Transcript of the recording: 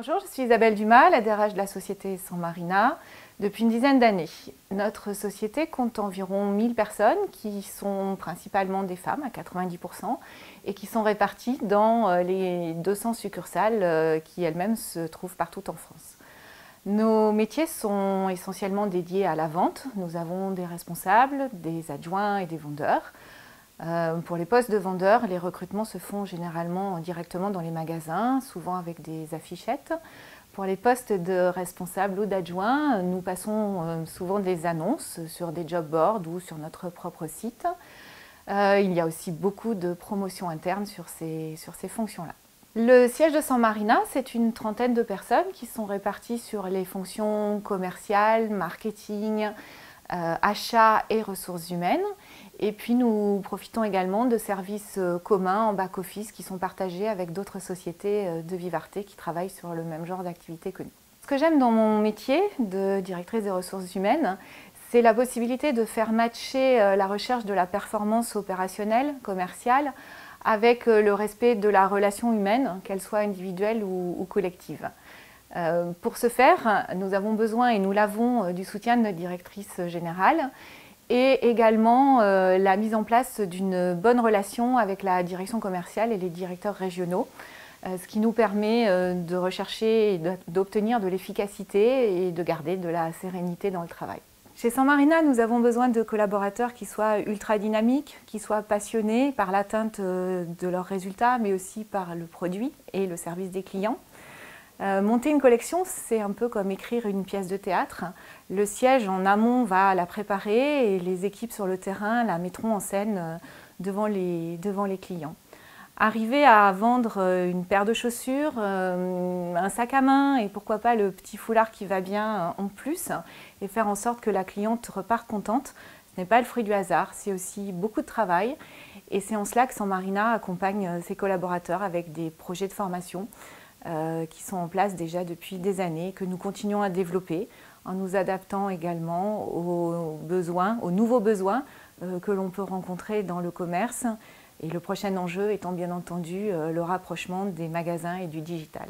Bonjour, je suis Isabelle Dumas, la DRH de la société San Marina depuis une dizaine d'années. Notre société compte environ 1000 personnes qui sont principalement des femmes à 90% et qui sont réparties dans les 200 succursales qui elles-mêmes se trouvent partout en France. Nos métiers sont essentiellement dédiés à la vente. Nous avons des responsables, des adjoints et des vendeurs. Pour les postes de vendeurs, les recrutements se font généralement directement dans les magasins, souvent avec des affichettes. Pour les postes de responsables ou d'adjoints, nous passons souvent des annonces sur des job boards ou sur notre propre site. Il y a aussi beaucoup de promotions internes sur ces fonctions-là. Le siège de San Marina, c'est une trentaine de personnes qui sont réparties sur les fonctions commerciales, marketing, achats et ressources humaines. Et puis nous profitons également de services communs en back-office qui sont partagés avec d'autres sociétés de Vivarté qui travaillent sur le même genre d'activité que nous. Ce que j'aime dans mon métier de directrice des ressources humaines, c'est la possibilité de faire matcher la recherche de la performance opérationnelle, commerciale, avec le respect de la relation humaine, qu'elle soit individuelle ou collective. Pour ce faire, nous avons besoin, et nous l'avons, du soutien de notre directrice générale et également la mise en place d'une bonne relation avec la direction commerciale et les directeurs régionaux, ce qui nous permet de rechercher et d'obtenir de l'efficacité et de garder de la sérénité dans le travail. Chez San Marina, nous avons besoin de collaborateurs qui soient ultra dynamiques, qui soient passionnés par l'atteinte de leurs résultats, mais aussi par le produit et le service des clients. Monter une collection, c'est un peu comme écrire une pièce de théâtre. Le siège en amont va la préparer et les équipes sur le terrain la mettront en scène devant les clients. Arriver à vendre une paire de chaussures, un sac à main et pourquoi pas le petit foulard qui va bien en plus et faire en sorte que la cliente reparte contente, ce n'est pas le fruit du hasard, c'est aussi beaucoup de travail et c'est en cela que San Marina accompagne ses collaborateurs avec des projets de formation qui sont en place déjà depuis des années, que nous continuons à développer en nous adaptant également aux besoins, aux nouveaux besoins que l'on peut rencontrer dans le commerce. Et le prochain enjeu étant bien entendu le rapprochement des magasins et du digital.